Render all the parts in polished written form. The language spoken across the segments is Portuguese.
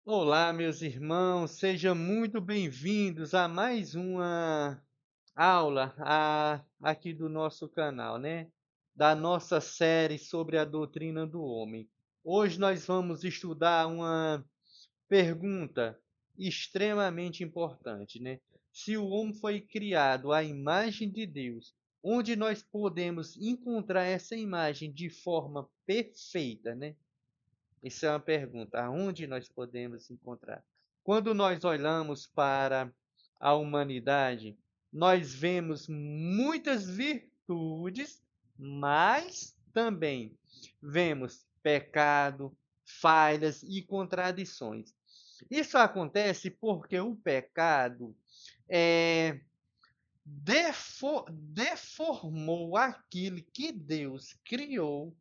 Olá, meus irmãos, sejam muito bem-vindos a mais uma aula aqui do nosso canal, né? Da nossa série sobre a doutrina do homem. Hoje nós vamos estudar uma pergunta extremamente importante, né? Se o homem foi criado à imagem de Deus, onde nós podemos encontrar essa imagem de forma perfeita, né? Isso é uma pergunta. Aonde nós podemos encontrar? Quando nós olhamos para a humanidade, nós vemos muitas virtudes, mas também vemos pecado, falhas e contradições. Isso acontece porque o pecado é, deformou aquilo que Deus criou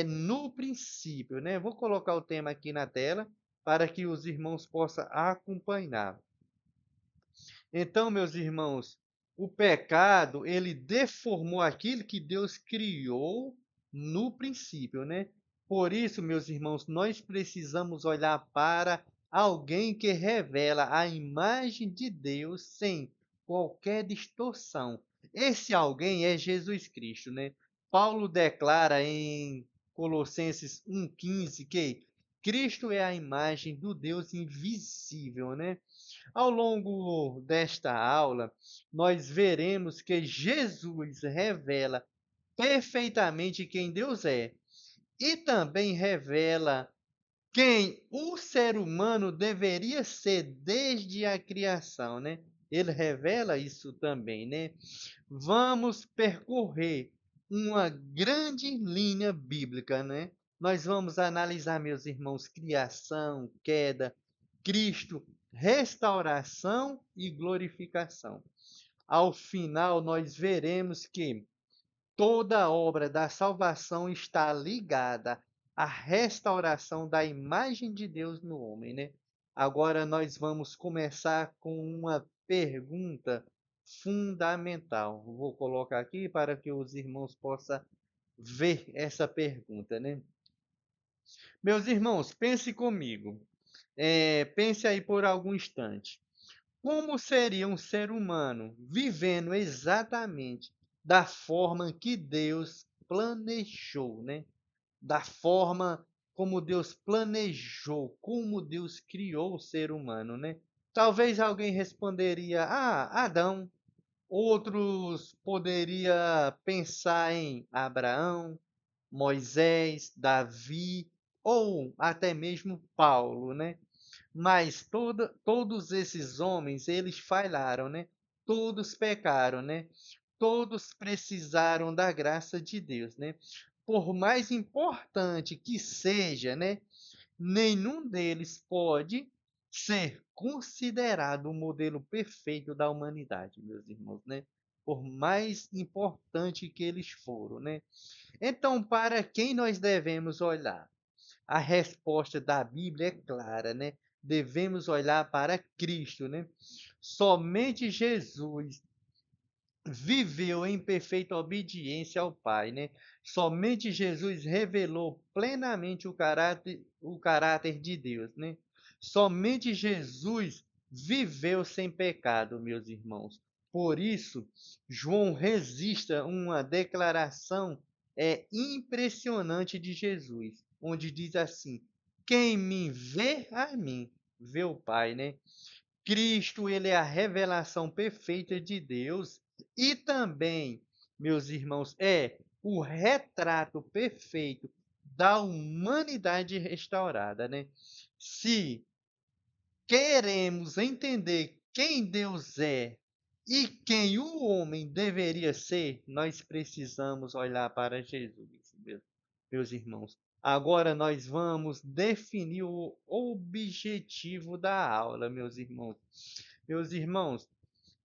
no princípio, né? Vou colocar o tema aqui na tela para que os irmãos possam acompanhar. Então, meus irmãos, o pecado, ele deformou aquilo que Deus criou no princípio, né? Por isso, meus irmãos, nós precisamos olhar para alguém que revela a imagem de Deus sem qualquer distorção. Esse alguém é Jesus Cristo, né? Paulo declara em Colossenses 1,15 que Cristo é a imagem do Deus invisível, né? Ao longo desta aula, nós veremos que Jesus revela perfeitamente quem Deus é e também revela quem o ser humano deveria ser desde a criação, né? Ele revela isso também, né? Vamos percorrer uma grande linha bíblica, né? Nós vamos analisar, meus irmãos, criação, queda, Cristo, restauração e glorificação. Ao final, nós veremos que toda a obra da salvação está ligada à restauração da imagem de Deus no homem, né? Agora nós vamos começar com uma pergunta fundamental. Vou colocar aqui para que os irmãos possam ver essa pergunta, né? Meus irmãos, pense comigo. Pense aí por algum instante. Como seria um ser humano vivendo exatamente da forma que Deus planejou, né? Da forma como Deus planejou, como Deus criou o ser humano, né? Talvez alguém responderia: "Ah, Adão". Outros poderia pensar em Abraão, Moisés, Davi ou até mesmo Paulo, né? Mas todos esses homens, eles falharam, né? Todos pecaram, né? Todos precisaram da graça de Deus, né? Por mais importante que seja, né? Nenhum deles pode ser considerado o modelo perfeito da humanidade, meus irmãos, né? Por mais importante que eles foram, né? Então, para quem nós devemos olhar? A resposta da Bíblia é clara, né? Devemos olhar para Cristo, né? Somente Jesus viveu em perfeita obediência ao Pai, né? Somente Jesus revelou plenamente o caráter de Deus, né? Somente Jesus viveu sem pecado, meus irmãos. Por isso, João registra uma declaração impressionante de Jesus, onde diz assim: quem me vê a mim, vê o Pai, né? Cristo, ele é a revelação perfeita de Deus e também, meus irmãos, é o retrato perfeito da humanidade restaurada, né? Se queremos entender quem Deus é e quem o homem deveria ser, nós precisamos olhar para Jesus, meus irmãos. Agora nós vamos definir o objetivo da aula, meus irmãos. Meus irmãos,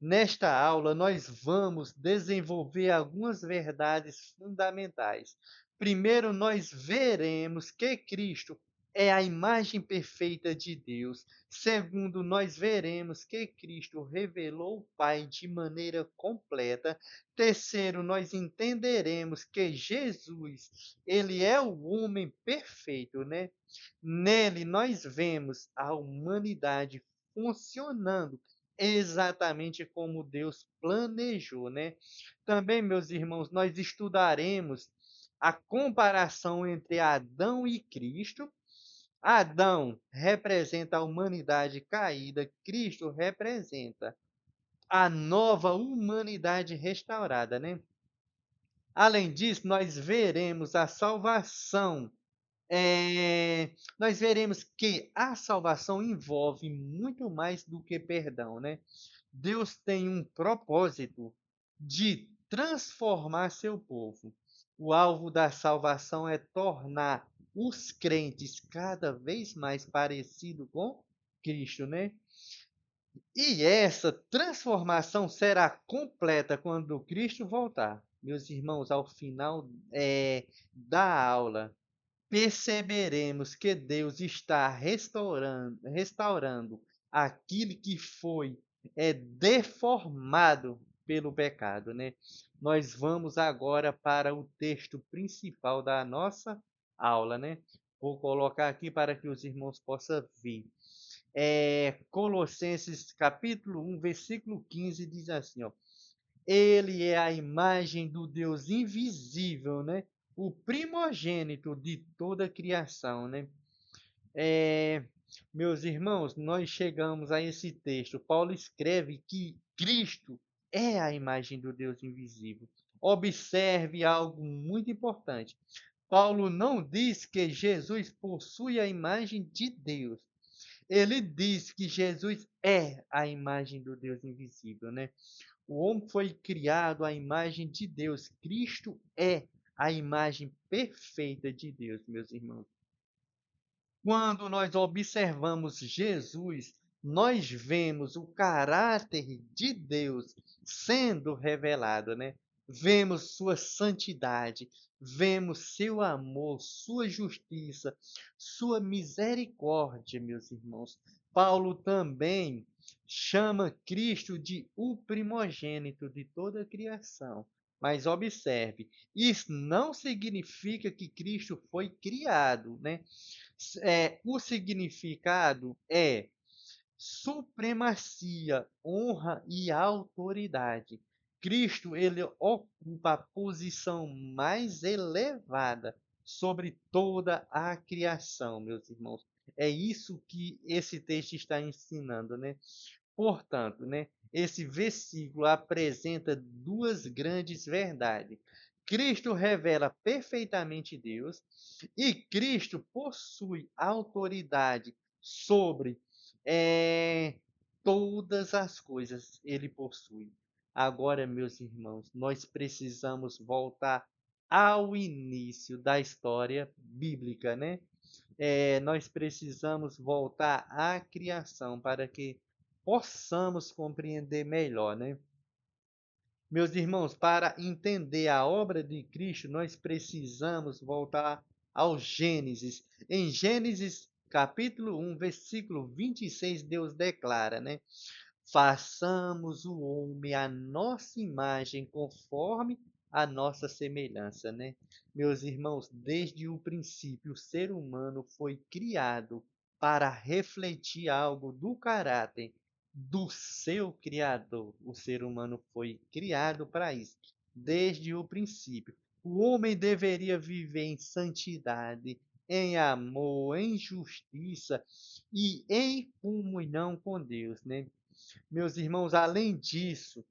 nesta aula nós vamos desenvolver algumas verdades fundamentais. Primeiro, nós veremos que Cristo é a imagem perfeita de Deus. Segundo, nós veremos que Cristo revelou o Pai de maneira completa. Terceiro, nós entenderemos que Jesus, ele é o homem perfeito, né? Nele nós vemos a humanidade funcionando exatamente como Deus planejou, né? Também, meus irmãos, nós estudaremos a comparação entre Adão e Cristo. Adão representa a humanidade caída, Cristo representa a nova humanidade restaurada, né? Além disso, nós veremos a salvação. Nós veremos que a salvação envolve muito mais do que perdão, né? Deus tem um propósito de transformar seu povo. O alvo da salvação é tornar os crentes cada vez mais parecidos com Cristo, né? E essa transformação será completa quando Cristo voltar. Meus irmãos, ao final da aula, perceberemos que Deus está restaurando aquilo que foi deformado pelo pecado, né? Nós vamos agora para o texto principal da nossa aula, né? Vou colocar aqui para que os irmãos possam ver. Colossenses capítulo 1, versículo 15 diz assim, ó: ele é a imagem do Deus invisível, né? O primogênito de toda a criação, né? É, Meus irmãos, nós chegamos a esse texto. Paulo escreve que Cristo é a imagem do Deus invisível. Observe algo muito importante. Paulo não diz que Jesus possui a imagem de Deus. Ele diz que Jesus é a imagem do Deus invisível, né? O homem foi criado à imagem de Deus. Cristo é a imagem perfeita de Deus, meus irmãos. Quando nós observamos Jesus, nós vemos o caráter de Deus sendo revelado, né? Vemos sua santidade, vemos seu amor, sua justiça, sua misericórdia, meus irmãos. Paulo também chama Cristo de o primogênito de toda a criação. Mas observe, isso não significa que Cristo foi criado, né? O significado é supremacia, honra e autoridade. Cristo, ele ocupa a posição mais elevada sobre toda a criação, meus irmãos. É isso que esse texto está ensinando, né? Portanto, né, esse versículo apresenta duas grandes verdades. Cristo revela perfeitamente Deus e Cristo possui autoridade sobre todas as coisas. Ele possui. Agora, meus irmãos, nós precisamos voltar ao início da história bíblica, né? Nós precisamos voltar à criação para que possamos compreender melhor, né? Meus irmãos, para entender a obra de Cristo, nós precisamos voltar ao Gênesis. Em Gênesis, capítulo 1, versículo 26, Deus declara, né? Façamos o homem à nossa imagem, conforme a nossa semelhança, né? Meus irmãos, desde o princípio, o ser humano foi criado para refletir algo do caráter do seu Criador. O ser humano foi criado para isso, desde o princípio. O homem deveria viver em santidade, em amor, em justiça e em comunhão com Deus, né? Meus irmãos, além disso,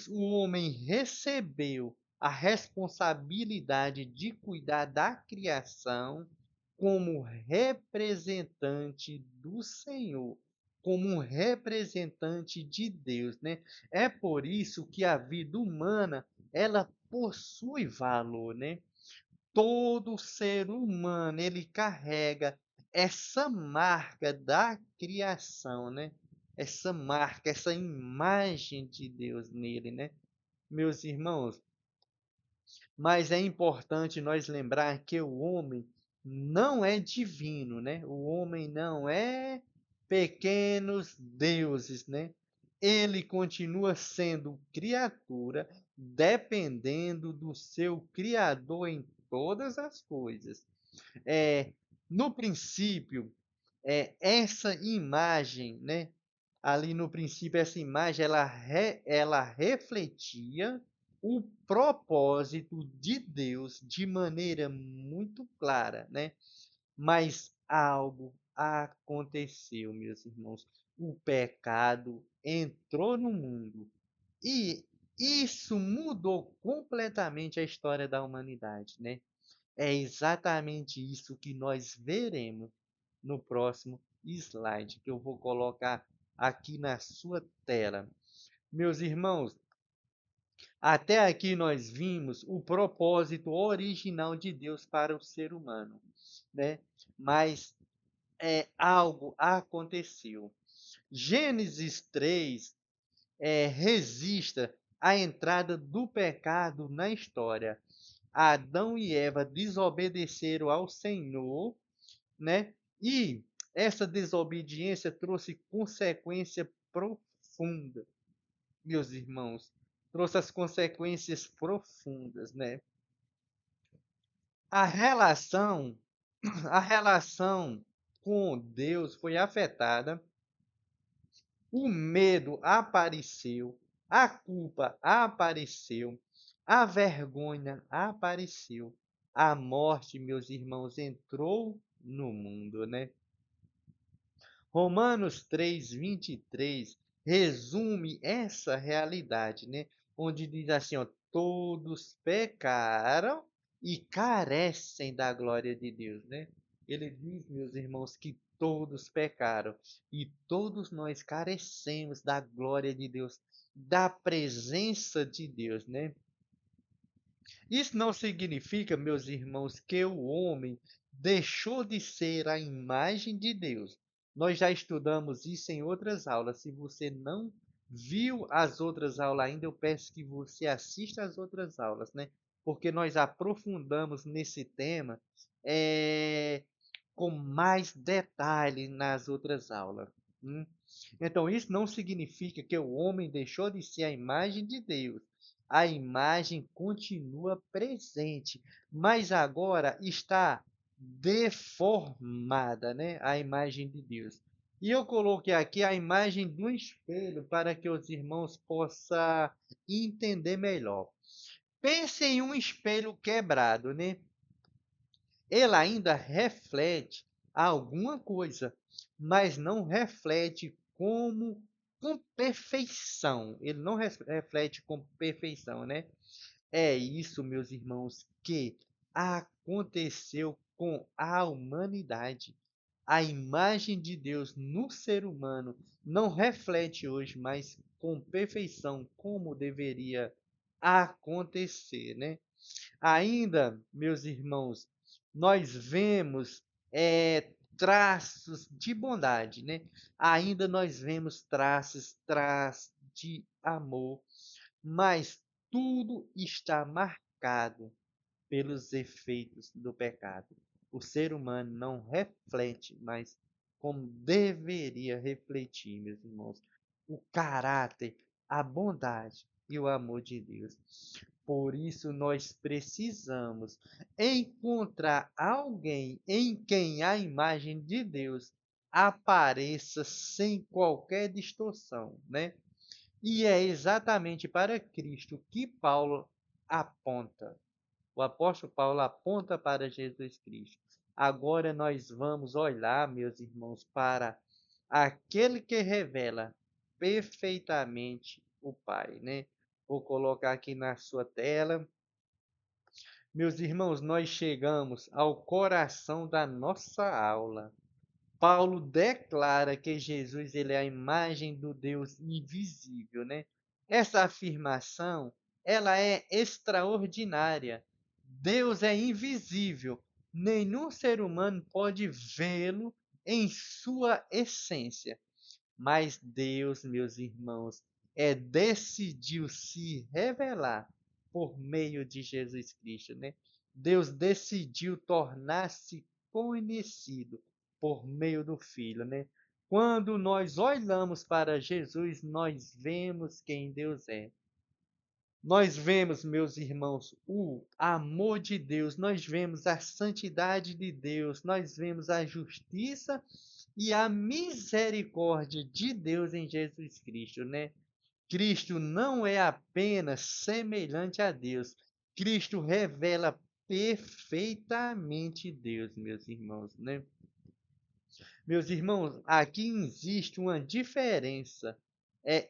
o homem recebeu a responsabilidade de cuidar da criação como representante do Senhor, como um representante de Deus, né? É por isso que a vida humana, ela possui valor, né? Todo ser humano, ele carrega essa marca da criação, né? Essa marca, essa imagem de Deus nele, né? Meus irmãos, mas é importante nós lembrar que o homem não é divino, né? O homem não é pequenos deuses, né? Ele continua sendo criatura, dependendo do seu Criador em todas as coisas. É, no princípio, essa imagem, né? Ali no princípio, essa imagem ela refletia o propósito de Deus de maneira muito clara, né? Mas algo aconteceu, meus irmãos. O pecado entrou no mundo e isso mudou completamente a história da humanidade, né? É exatamente isso que nós veremos no próximo slide, que eu vou colocar aqui na sua tela. Meus irmãos, até aqui nós vimos o propósito original de Deus para o ser humano, né? Mas algo aconteceu. Gênesis 3 registra a entrada do pecado na história. Adão e Eva desobedeceram ao Senhor, né? E essa desobediência trouxe consequência profunda, meus irmãos. Trouxe as consequências profundas, né? A relação, a relação com Deus foi afetada, o medo apareceu, a culpa apareceu, a vergonha apareceu, a morte, meus irmãos, entrou no mundo, né? Romanos 3:23 resume essa realidade, né? Onde diz assim, ó, todos pecaram e carecem da glória de Deus, né? Ele diz, meus irmãos, que todos pecaram e todos nós carecemos da glória de Deus, da presença de Deus, né? Isso não significa, meus irmãos, que o homem deixou de ser a imagem de Deus. Nós já estudamos isso em outras aulas. Se você não viu as outras aulas ainda, eu peço que você assista às outras aulas, né? Porque nós aprofundamos nesse tema com mais detalhe nas outras aulas. hum. Então, isso não significa que o homem deixou de ser a imagem de Deus. A imagem continua presente, mas agora está deformada, né? A imagem de Deus. E eu coloquei aqui a imagem do espelho para que os irmãos possam entender melhor. Pense em um espelho quebrado, né? Ele ainda reflete alguma coisa, mas não reflete com perfeição. Ele não reflete com perfeição, né? É isso, meus irmãos, que aconteceu com a humanidade. A imagem de Deus no ser humano não reflete hoje mais com perfeição como deveria acontecer, né? Ainda, meus irmãos, nós vemos traços de bondade, né? Ainda nós vemos traços de amor, mas tudo está marcado pelos efeitos do pecado. O ser humano não reflete mais como deveria refletir, meus irmãos, o caráter, a bondade e o amor de Deus. Por isso, nós precisamos encontrar alguém em quem a imagem de Deus apareça sem qualquer distorção, né? E é exatamente para Cristo que Paulo aponta. O apóstolo Paulo aponta para Jesus Cristo. Agora nós vamos olhar, meus irmãos, para aquele que revela perfeitamente o Pai, né? Vou colocar aqui na sua tela. Meus irmãos, nós chegamos ao coração da nossa aula. Paulo declara que Jesus ele é a imagem do Deus invisível, né? Essa afirmação, ela é extraordinária. Deus é invisível. Nenhum ser humano pode vê-lo em sua essência. Mas Deus, meus irmãos, decidiu se revelar por meio de Jesus Cristo, né? Deus decidiu tornar-se conhecido por meio do Filho, né? Quando nós olhamos para Jesus, nós vemos quem Deus é. Nós vemos, meus irmãos, o amor de Deus, nós vemos a santidade de Deus, nós vemos a justiça e a misericórdia de Deus em Jesus Cristo, né? Cristo não é apenas semelhante a Deus, Cristo revela perfeitamente Deus, meus irmãos, né? Meus irmãos, aqui existe uma diferença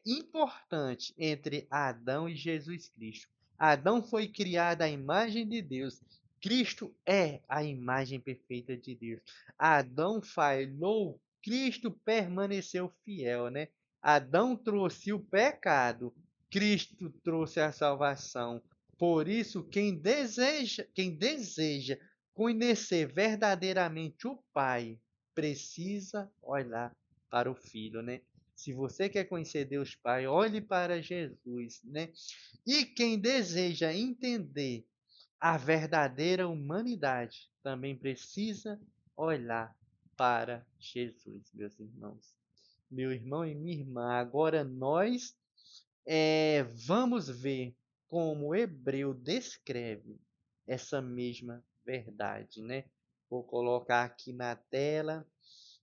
importante entre Adão e Jesus Cristo. Adão foi criado à imagem de Deus. Cristo é a imagem perfeita de Deus. Adão falhou, Cristo permaneceu fiel, né? Adão trouxe o pecado, Cristo trouxe a salvação. Por isso, quem deseja conhecer verdadeiramente o Pai, precisa olhar para o Filho, né? Se você quer conhecer Deus Pai, olhe para Jesus, né? E quem deseja entender a verdadeira humanidade também precisa olhar para Jesus, meus irmãos. Meu irmão e minha irmã, agora nós vamos ver como o Hebreu descreve essa mesma verdade, né? Vou colocar aqui na tela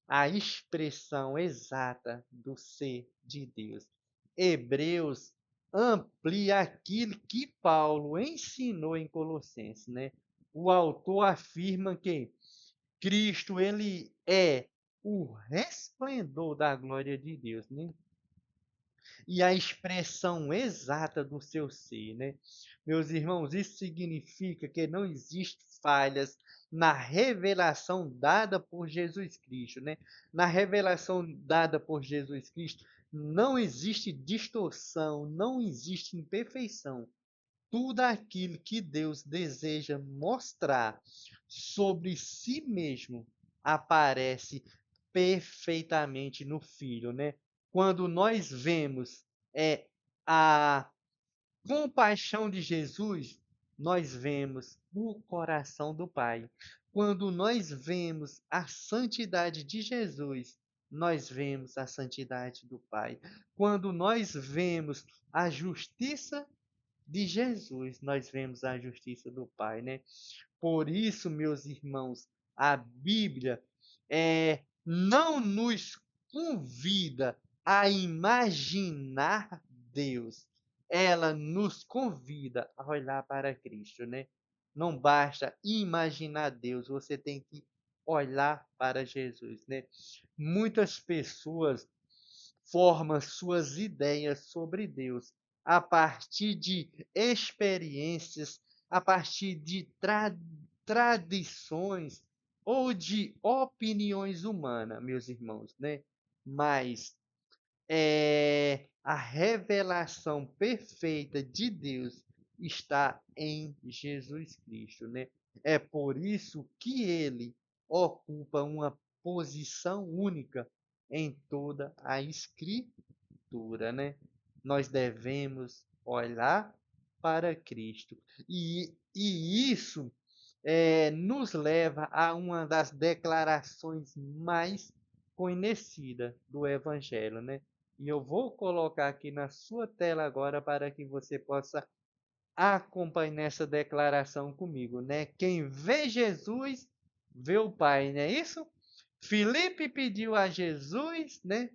a expressão exata do ser de Deus. Hebreus amplia aquilo que Paulo ensinou em Colossenses, né? O autor afirma que Cristo ele é o resplendor da glória de Deus, né? E a expressão exata do seu ser, né? Meus irmãos, isso significa que não existe falhas na revelação dada por Jesus Cristo, né? Na revelação dada por Jesus Cristo, não existe distorção, não existe imperfeição. Tudo aquilo que Deus deseja mostrar sobre si mesmo aparece perfeitamente no Filho, né? Quando nós vemos a compaixão de Jesus, nós vemos o coração do Pai. Quando nós vemos a santidade de Jesus, nós vemos a santidade do Pai. Quando nós vemos a justiça de Jesus, nós vemos a justiça do Pai, né? Por isso, meus irmãos, a Bíblia não nos convida a imaginar Deus. Ela nos convida a olhar para Cristo, né? Não basta imaginar Deus, você tem que olhar para Jesus, né? Muitas pessoas formam suas ideias sobre Deus a partir de experiências, a partir de tradições ou de opiniões humanas, meus irmãos, né? Mas a revelação perfeita de Deus está em Jesus Cristo, né? É por isso que ele ocupa uma posição única em toda a Escritura, né? Nós devemos olhar para Cristo. E isso nos leva a uma das declarações mais conhecidas do Evangelho, né? E eu vou colocar aqui na sua tela agora para que você possa acompanhar essa declaração comigo, né? Quem vê Jesus, vê o Pai, não é isso? Filipe pediu a Jesus, né?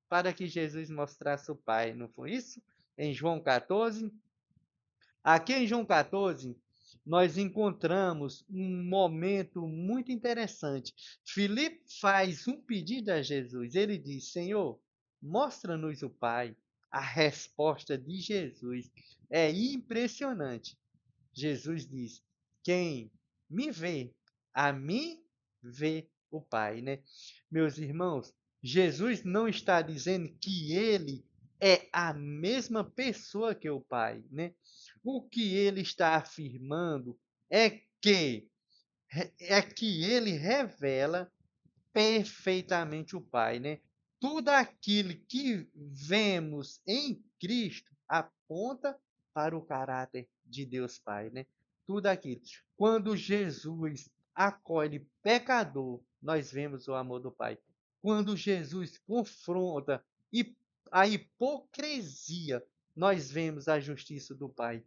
Para que Jesus mostrasse o Pai, não foi isso? Em João 14. Aqui em João 14, nós encontramos um momento muito interessante. Filipe faz um pedido a Jesus. Ele diz: Senhor, mostra-nos o Pai. A resposta de Jesus é impressionante. Jesus diz: Quem me vê, a mim vê o Pai, né? Meus irmãos, Jesus não está dizendo que ele é a mesma pessoa que o Pai, né? O que ele está afirmando que é que ele revela perfeitamente o Pai, né? Tudo aquilo que vemos em Cristo aponta para o caráter de Deus Pai, né? Tudo aquilo. Quando Jesus acolhe pecador, nós vemos o amor do Pai. Quando Jesus confronta a hipocrisia, nós vemos a justiça do Pai.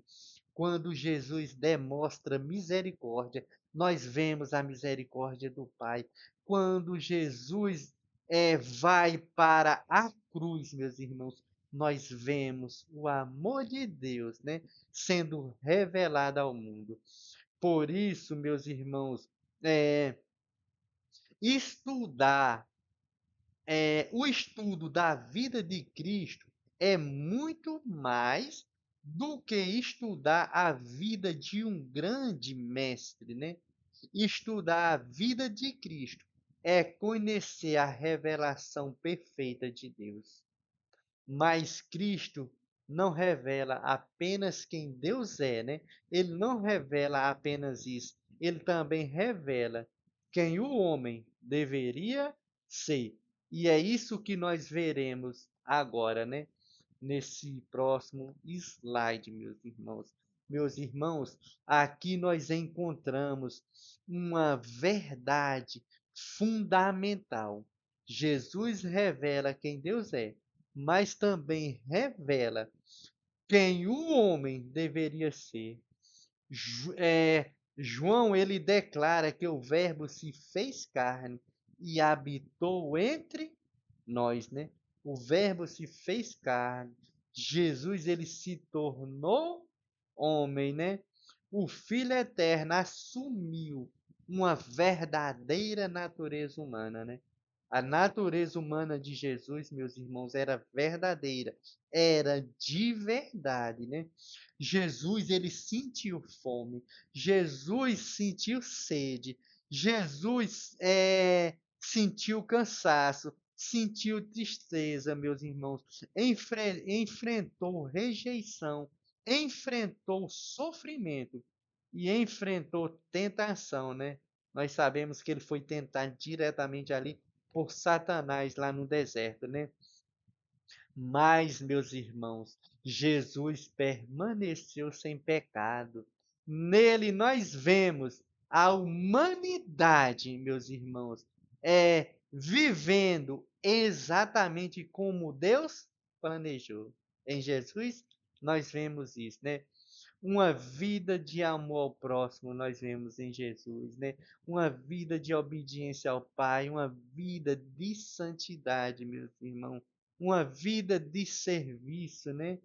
Quando Jesus demonstra misericórdia, nós vemos a misericórdia do Pai. Quando Jesus vai para a cruz, meus irmãos, nós vemos o amor de Deus, né, sendo revelado ao mundo. Por isso, meus irmãos, estudar, o estudo da vida de Cristo é muito mais do que estudar a vida de um grande mestre, né? Estudar a vida de Cristo é conhecer a revelação perfeita de Deus. Mas Cristo não revela apenas quem Deus é, né? Ele não revela apenas isso. Ele também revela quem o homem deveria ser. E é isso que nós veremos agora, né? Nesse próximo slide, meus irmãos. Meus irmãos, aqui nós encontramos uma verdade fundamental. Jesus revela quem Deus é, mas também revela quem o homem deveria ser. João, ele declara que o Verbo se fez carne e habitou entre nós, né? O Verbo se fez carne. Jesus, ele se tornou homem, né? O Filho Eterno assumiu uma verdadeira natureza humana, né? A natureza humana de Jesus, meus irmãos, era verdadeira, era de verdade, né? Jesus, ele sentiu fome, Jesus sentiu sede, Jesus sentiu cansaço, sentiu tristeza, meus irmãos, enfrentou rejeição, enfrentou sofrimento e enfrentou tentação, né? Nós sabemos que ele foi tentado diretamente ali por Satanás lá no deserto, né? Mas, meus irmãos, Jesus permaneceu sem pecado. Nele nós vemos a humanidade, meus irmãos, vivendo exatamente como Deus planejou. Em Jesus nós vemos isso, né? Uma vida de amor ao próximo, nós vemos em Jesus, né? Uma vida de obediência ao Pai, uma vida de santidade, meus irmãos, uma vida de serviço, né?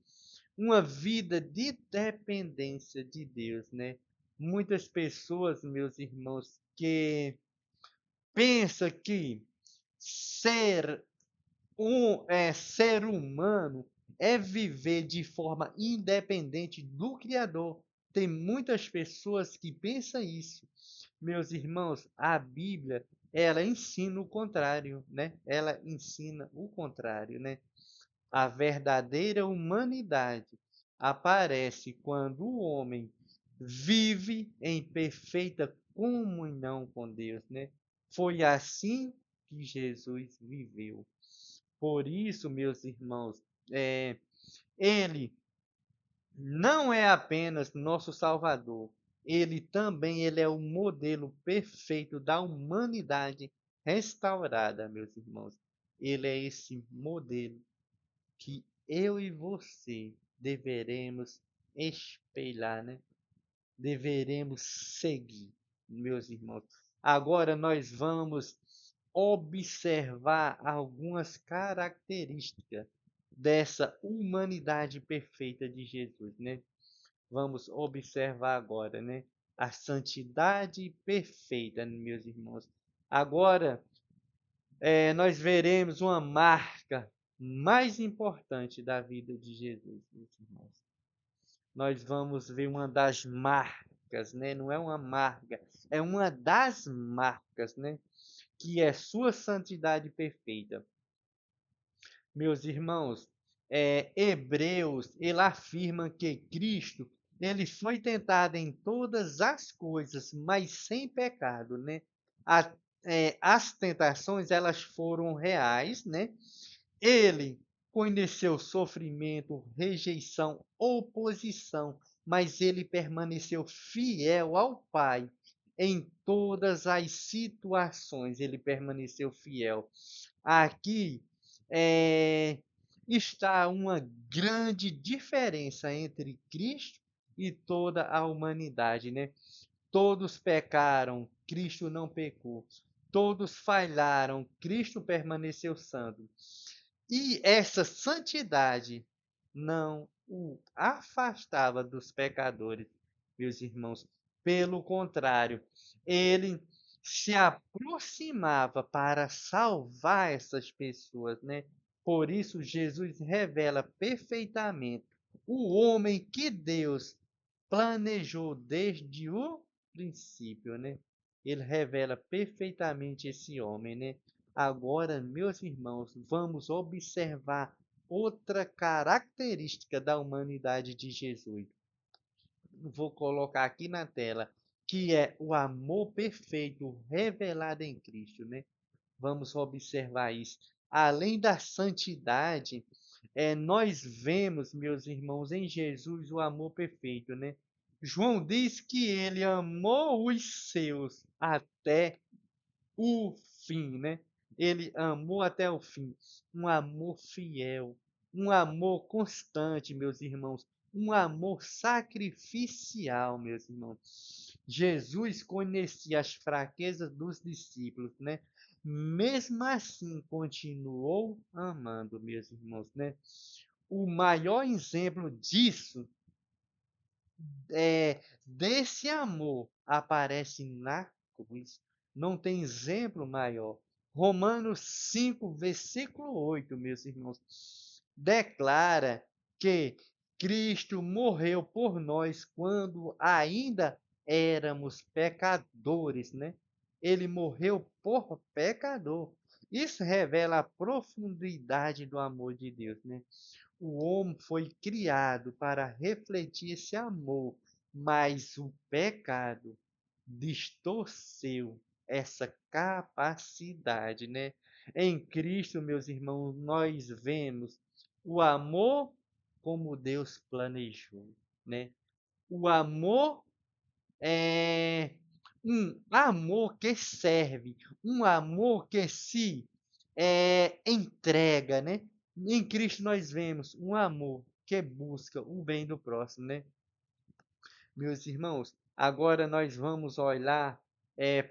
Uma vida de dependência de Deus, né? Muitas pessoas, meus irmãos, que pensam que ser ser humano é viver de forma independente do Criador. Tem muitas pessoas que pensam isso. Meus irmãos, a Bíblia, ela ensina o contrário, né? Ela ensina o contrário, né? A verdadeira humanidade aparece quando o homem vive em perfeita comunhão com Deus, né? Foi assim que Jesus viveu. Por isso, meus irmãos, ele não é apenas nosso Salvador, ele é o modelo perfeito da humanidade restaurada, meus irmãos. Ele é esse modelo que eu e você deveremos espelhar, né? Deveremos seguir, meus irmãos. Agora nós vamos observar algumas características dessa humanidade perfeita de Jesus, né? Vamos observar agora, né? A santidade perfeita, meus irmãos. Agora, nós veremos uma marca mais importante da vida de Jesus, meus irmãos. Nós vamos ver uma das marcas, né? Não é uma marca, é uma das marcas, né? Que é sua santidade perfeita. Meus irmãos, Hebreus, ele afirma que Cristo, ele foi tentado em todas as coisas, mas sem pecado, né? A, as tentações, elas foram reais, né? Ele conheceu sofrimento, rejeição, oposição, mas ele permaneceu fiel ao Pai em todas as situações. Ele permaneceu fiel. Aqui eh, está uma grande diferença entre Cristo e toda a humanidade, né? Todos pecaram, Cristo não pecou. Todos falharam, Cristo permaneceu santo. E essa santidade não o afastava dos pecadores, meus irmãos. Pelo contrário, ele se aproximava para salvar essas pessoas, né? Por isso, Jesus revela perfeitamente o homem que Deus planejou desde o princípio, né? Ele revela perfeitamente esse homem, né? Agora, meus irmãos, vamos observar outra característica da humanidade de Jesus. Vou colocar aqui na tela, que é o amor perfeito revelado em Cristo, né? Vamos observar isso. Além da santidade, nós vemos, meus irmãos, em Jesus o amor perfeito, né? João diz que ele amou os seus até o fim, né? Ele amou até o fim. Um amor fiel, um amor constante, meus irmãos. Um amor sacrificial, meus irmãos. Jesus conhecia as fraquezas dos discípulos, né? Mesmo assim, continuou amando, meus irmãos, né? O maior exemplo disso desse amor aparece na cruz. Não tem exemplo maior. Romanos 5, versículo 8, meus irmãos, declara que Cristo morreu por nós quando ainda éramos pecadores, né? Ele morreu por pecador. Isso revela a profundidade do amor de Deus, né? O homem foi criado para refletir esse amor, mas o pecado distorceu essa capacidade, né? Em Cristo, meus irmãos, nós vemos o amor como Deus planejou, né? O amor é um amor que serve, um amor que se entrega, né? Em Cristo nós vemos um amor que busca o bem do próximo, né? Meus irmãos, agora nós vamos olhar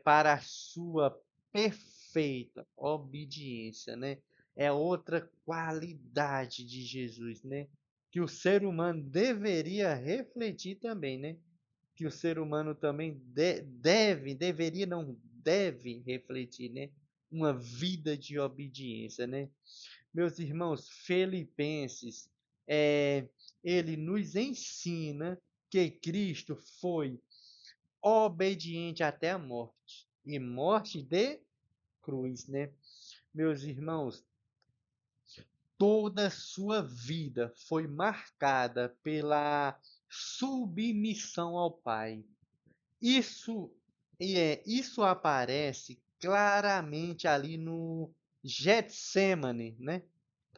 para a sua perfeita obediência, né? É outra qualidade de Jesus, né? Que o ser humano deveria refletir também, né? Que o ser humano também deveria, não deve refletir, né? Uma vida de obediência, né? Meus irmãos, Filipenses, ele nos ensina que Cristo foi obediente até a morte, e morte de cruz, né? Meus irmãos, toda a sua vida foi marcada pela submissão ao Pai. Isso isso aparece claramente ali no Getsêmane, né?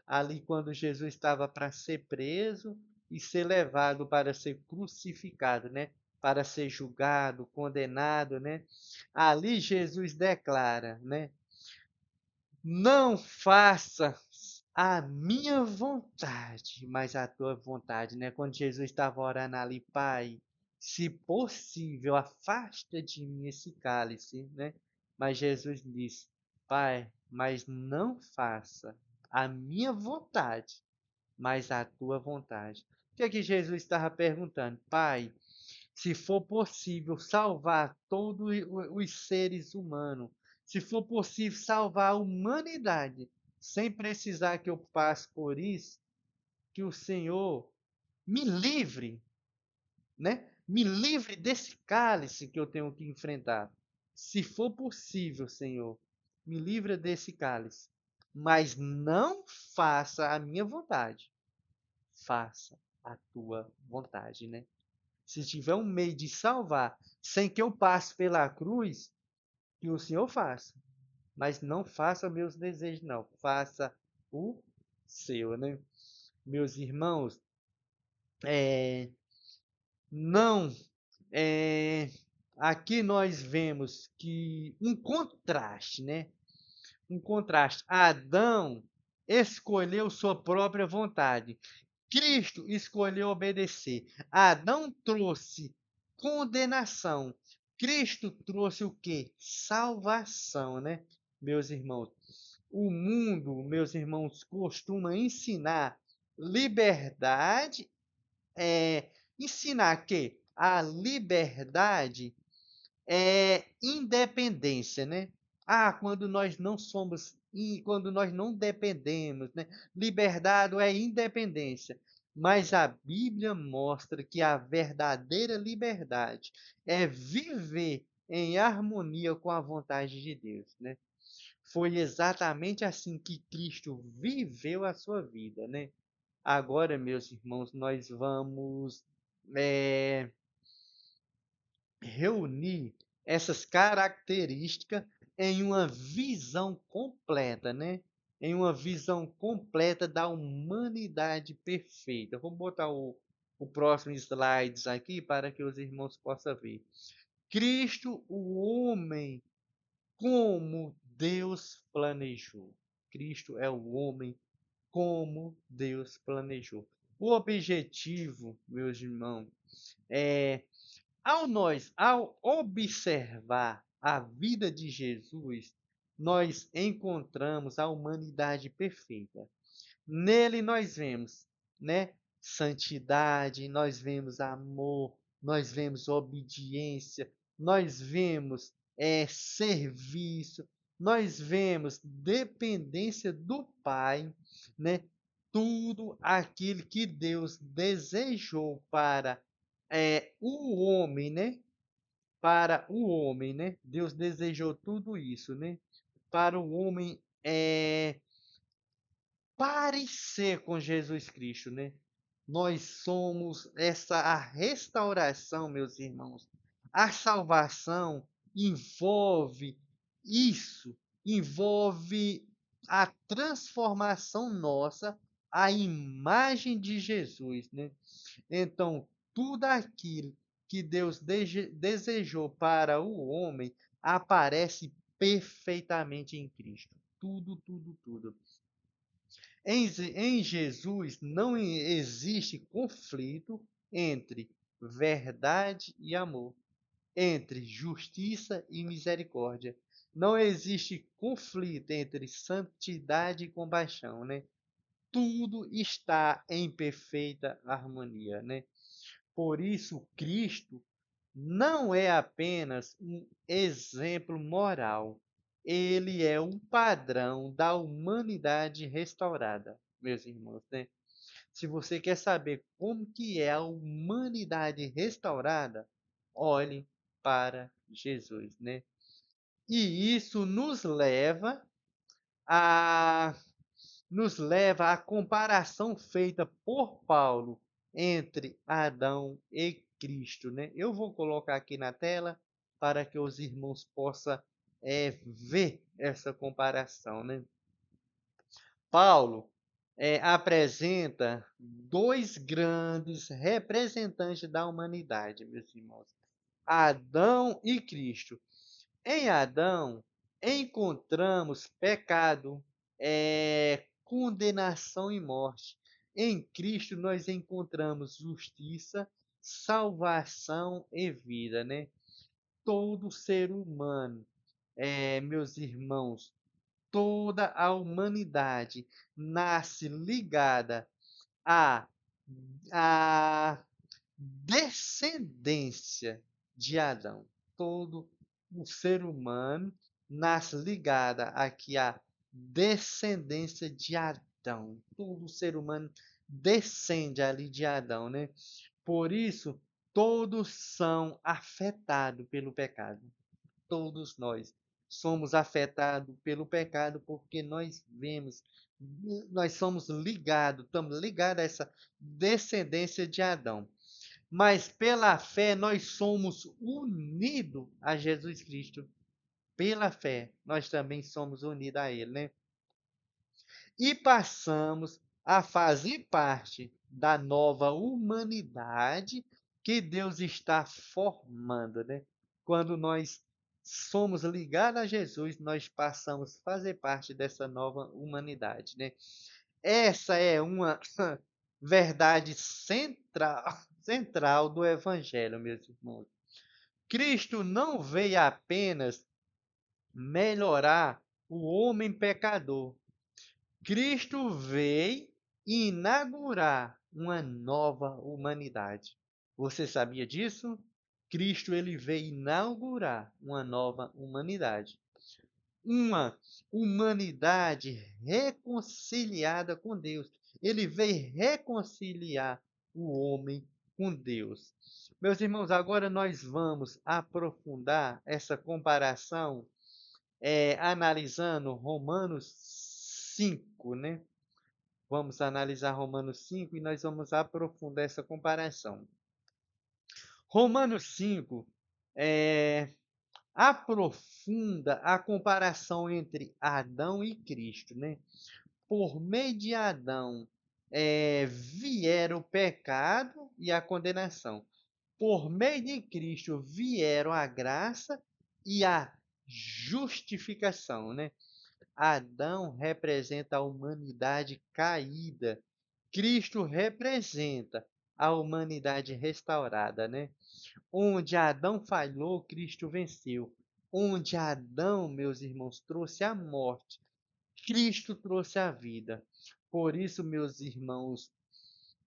Ali quando Jesus estava para ser preso e ser levado para ser crucificado, né? Para ser julgado, condenado, né? Ali Jesus declara, né? Não faça a minha vontade, mas a tua vontade, né? Quando Jesus estava orando ali, Pai, se possível, afasta de mim esse cálice, né? Mas Jesus disse, Pai, mas não faça a minha vontade, mas a tua vontade. O que é que Jesus estava perguntando? Pai, se for possível salvar todos os seres humanos, se for possível salvar a humanidade, sem precisar que eu passe por isso, que o Senhor me livre, né? Me livre desse cálice que eu tenho que enfrentar. Se for possível, Senhor, me livre desse cálice, mas não faça a minha vontade, faça a tua vontade, né? Se tiver um meio de salvar sem que eu passe pela cruz, que o Senhor faça. Mas não faça meus desejos, não. Faça o seu, né? Meus irmãos, não, eh, aqui nós vemos que um contraste, né, um contraste. Adão escolheu sua própria vontade. Cristo escolheu obedecer. Adão trouxe condenação. Cristo trouxe o quê? Salvação, né, meus irmãos? O mundo, meus irmãos, costuma ensinar liberdade, ensinar que a liberdade é independência, né? Ah, quando nós não somos e quando nós não dependemos, né? Liberdade é independência. Mas a Bíblia mostra que a verdadeira liberdade é viver em harmonia com a vontade de Deus, né? Foi exatamente assim que Cristo viveu a sua vida, né? Agora, meus irmãos, nós vamos eh, reunir essas características em uma visão completa, né? Em uma visão completa da humanidade perfeita. Vamos botar o próximo slide aqui para que os irmãos possam ver. Cristo, o homem, como Deus planejou. Cristo é o homem como Deus planejou. O objetivo, meus irmãos, é ao observar a vida de Jesus, nós encontramos a humanidade perfeita. Nele nós vemos, né, santidade, nós vemos amor, nós vemos obediência, nós vemos serviço, nós vemos dependência do Pai, né? Tudo aquilo que Deus desejou para o homem, né? Para o homem, né? Deus desejou tudo isso, né? Para o homem parecer com Jesus Cristo, né? Nós somos essa a restauração, meus irmãos. A salvação envolve isso, envolve a transformação nossa à imagem de Jesus, né? Então, tudo aquilo que Deus desejou para o homem aparece perfeitamente em Cristo. Tudo, tudo, tudo. Em Jesus não existe conflito entre verdade e amor, entre justiça e misericórdia. Não existe conflito entre santidade e compaixão, né? Tudo está em perfeita harmonia, né? Por isso, Cristo não é apenas um exemplo moral, ele é um padrão da humanidade restaurada, meus irmãos, né? Se você quer saber como que é a humanidade restaurada, olhe para Jesus, né? E isso a nos leva à comparação feita por Paulo entre Adão e Cristo, né? Eu vou colocar aqui na tela para que os irmãos possam ver essa comparação, né? Paulo apresenta dois grandes representantes da humanidade, meus irmãos: Adão e Cristo. Em Adão, encontramos pecado, condenação e morte. Em Cristo, nós encontramos justiça, salvação e vida, né? Todo ser humano, meus irmãos, toda a humanidade nasce ligada à, à descendência de Adão. Todo o ser humano nasce ligada aqui à descendência de Adão. Todo ser humano descende ali de Adão, né? Por isso, todos são afetados pelo pecado. Todos nós somos afetados pelo pecado porque nós somos ligados, estamos ligados a essa descendência de Adão. Mas pela fé nós somos unidos a Jesus Cristo. Pela fé nós também somos unidos a Ele, né? E passamos a fazer parte da nova humanidade que Deus está formando, né? Quando nós somos ligados a Jesus, nós passamos a fazer parte dessa nova humanidade, né? Essa é uma verdade central do Evangelho, meus irmãos. Cristo não veio apenas melhorar o homem pecador. Cristo veio inaugurar uma nova humanidade. Você sabia disso? Cristo ele veio inaugurar uma nova humanidade. Uma humanidade reconciliada com Deus. Ele veio reconciliar o homem com Deus. Meus irmãos, agora nós vamos aprofundar essa comparação, analisando Romanos 5, né? Vamos analisar Romanos 5 e nós vamos aprofundar essa comparação. Romanos 5 aprofunda a comparação entre Adão e Cristo, né? Por meio de Adão vieram o pecado e a condenação. Por meio de Cristo vieram a graça e a justificação, né? Adão representa a humanidade caída. Cristo representa a humanidade restaurada, né? Onde Adão falhou, Cristo venceu. Onde Adão, meus irmãos, trouxe a morte, Cristo trouxe a vida. Por isso, meus irmãos,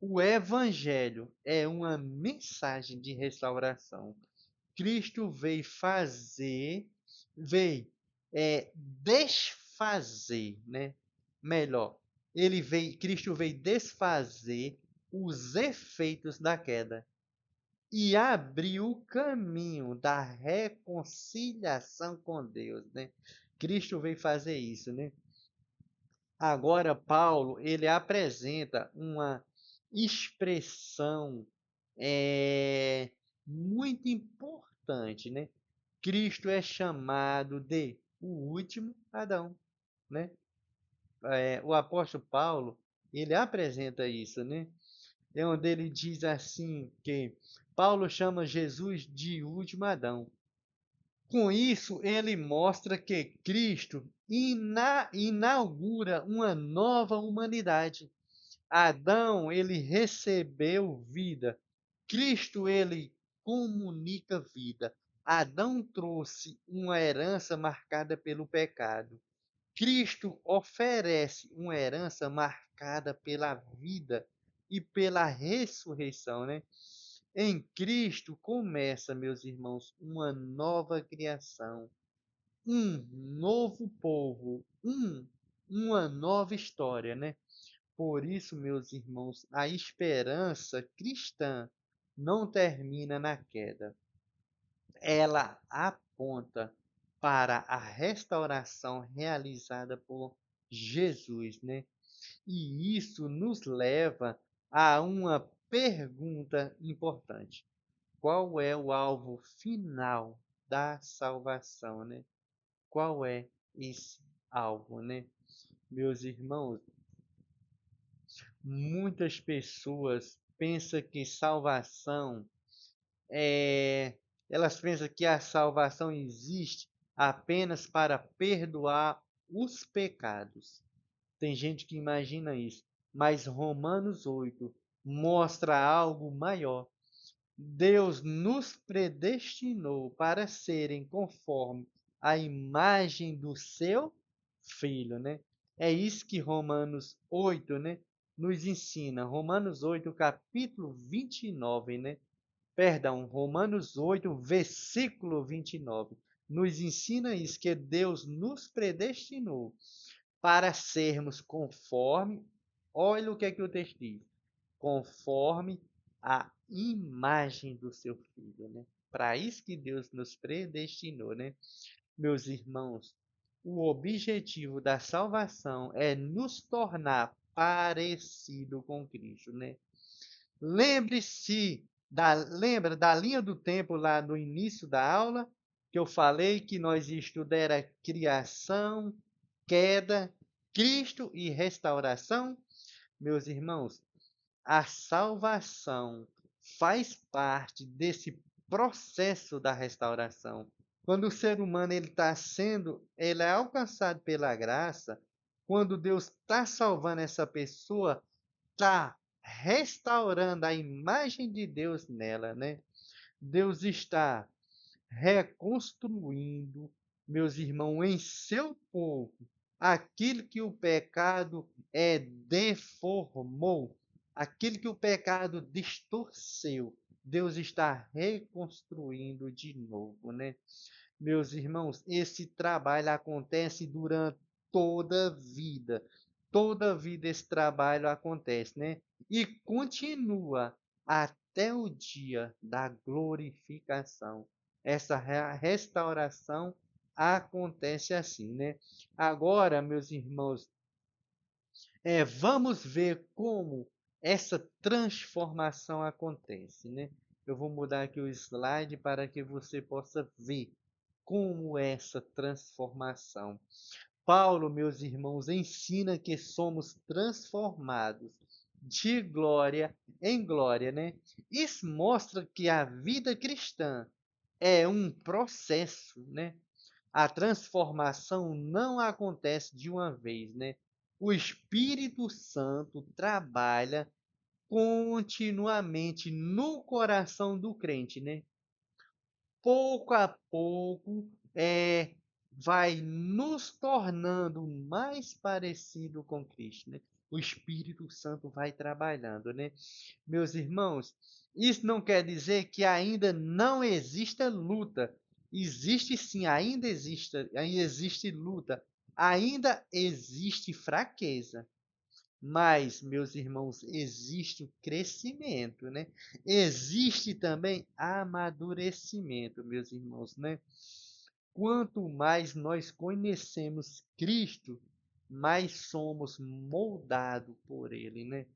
o Evangelho é uma mensagem de restauração. Cristo veio desfazer, né? Melhor, Cristo veio desfazer os efeitos da queda e abriu o caminho da reconciliação com Deus, né? Cristo veio fazer isso, né? Agora Paulo, ele apresenta uma expressão muito importante, né? Cristo é chamado de o último Adão, né? O apóstolo Paulo, ele apresenta isso, né? É onde ele diz assim que Paulo chama Jesus de último Adão. Com isso, ele mostra que Cristo inaugura uma nova humanidade. Adão, ele recebeu vida. Cristo, ele comunica vida. Adão trouxe uma herança marcada pelo pecado. Cristo oferece uma herança marcada pela vida e pela ressurreição, né? Em Cristo começa, meus irmãos, uma nova criação, um novo povo, uma nova história, né? Por isso, meus irmãos, a esperança cristã não termina na queda. Ela aponta para a restauração realizada por Jesus, né? E isso nos leva a uma pergunta importante: qual é o alvo final da salvação, né? Qual é esse alvo, né? Meus irmãos, muitas pessoas pensam que salvação elas pensam que a salvação existe apenas para perdoar os pecados. Tem gente que imagina isso, mas Romanos 8 mostra algo maior. Deus nos predestinou para serem conforme a imagem do seu Filho, né? É isso que Romanos 8, né, nos ensina. Romanos 8, capítulo 29, né? Perdão, Romanos 8, versículo 29, nos ensina isso, que Deus nos predestinou para sermos conforme, olha o que é que o texto diz, conforme a imagem do seu Filho, né? Para isso que Deus nos predestinou, né? Meus irmãos, o objetivo da salvação é nos tornar parecido com Cristo, né? Lembra da linha do tempo lá no início da aula, que eu falei que nós estudamos a criação, queda, Cristo e restauração? Meus irmãos, a salvação faz parte desse processo da restauração. Quando o ser humano ele é alcançado pela graça, quando Deus está salvando essa pessoa, está restaurando a imagem de Deus nela, né? Deus está reconstruindo, meus irmãos, em seu povo, aquilo que o pecado deformou, aquilo que o pecado distorceu. Deus está reconstruindo de novo, né? Meus irmãos, esse trabalho acontece durante toda a vida. Toda a vida esse trabalho acontece, né? E continua até o dia da glorificação. Essa restauração acontece assim, né? Agora, meus irmãos, vamos ver como essa transformação acontece, né? Eu vou mudar aqui o slide para que você possa ver como é essa transformação. Paulo, meus irmãos, ensina que somos transformados de glória em glória, né? Isso mostra que a vida cristã é um processo, né? A transformação não acontece de uma vez, né? O Espírito Santo trabalha continuamente no coração do crente, né? Pouco a pouco, vai nos tornando mais parecido com Cristo, né? O Espírito Santo vai trabalhando, né? Meus irmãos, isso não quer dizer que ainda não exista luta. Existe sim, ainda existe luta, ainda existe fraqueza. Mas, meus irmãos, existe o crescimento, né? Existe também amadurecimento, meus irmãos, né? Quanto mais nós conhecemos Cristo, mais somos moldados por Ele, né?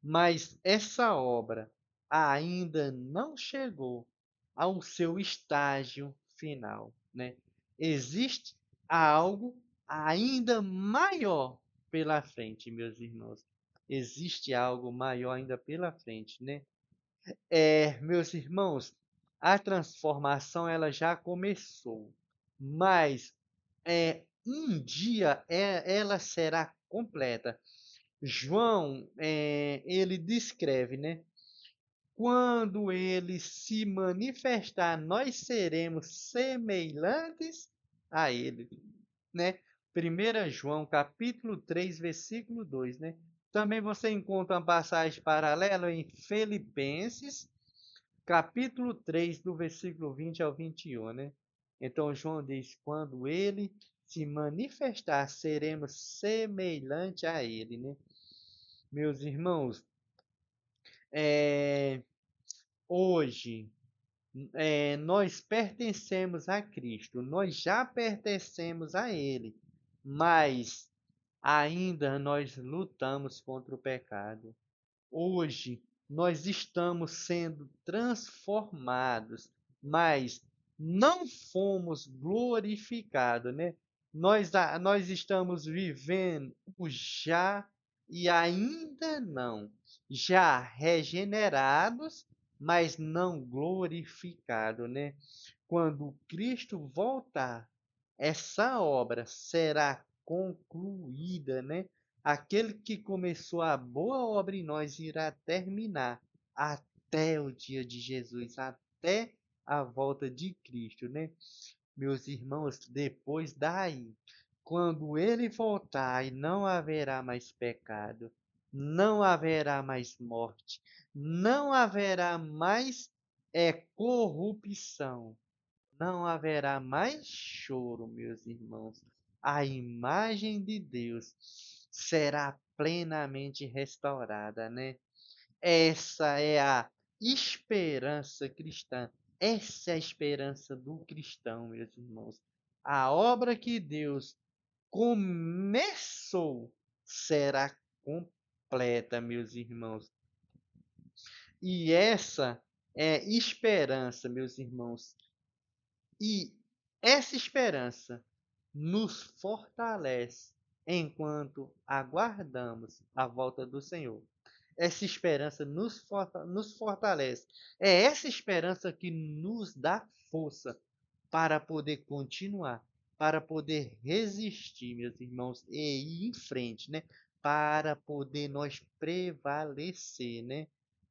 Mas essa obra ainda não chegou ao seu estágio final, né? Existe algo ainda maior pela frente, meus irmãos. Existe algo maior ainda pela frente, né? Meus irmãos, a transformação ela já começou, mas um dia ela será completa. João, ele descreve, né? Quando ele se manifestar, nós seremos semelhantes a ele, né? 1 João, capítulo 3, versículo 2, né? Também você encontra uma passagem paralela em Filipenses, capítulo 3, do versículo 20 ao 21, né? Então, João diz: quando ele se manifestar, seremos semelhante a ele, né? Meus irmãos, é, hoje nós pertencemos a Cristo, nós já pertencemos a Ele, mas ainda nós lutamos contra o pecado. Hoje nós estamos sendo transformados, mas não fomos glorificados, né? Nós estamos vivendo o já e ainda não, já regenerados, mas não glorificados, né? Quando Cristo voltar, essa obra será concluída, né? Aquele que começou a boa obra em nós irá terminar até o dia de Jesus, até a volta de Cristo, né? Meus irmãos, depois daí, quando ele voltar e não haverá mais pecado, não haverá mais morte, não haverá mais corrupção, não haverá mais choro, meus irmãos. A imagem de Deus será plenamente restaurada, né? Essa é a esperança cristã. Essa é a esperança do cristão, meus irmãos. A obra que Deus começou será completa, meus irmãos. E essa é esperança, meus irmãos. E essa esperança nos fortalece enquanto aguardamos a volta do Senhor. Essa esperança nos fortalece. É essa esperança que nos dá força para poder continuar, para poder resistir, meus irmãos, e ir em frente, né? Para poder nós prevalecer, né?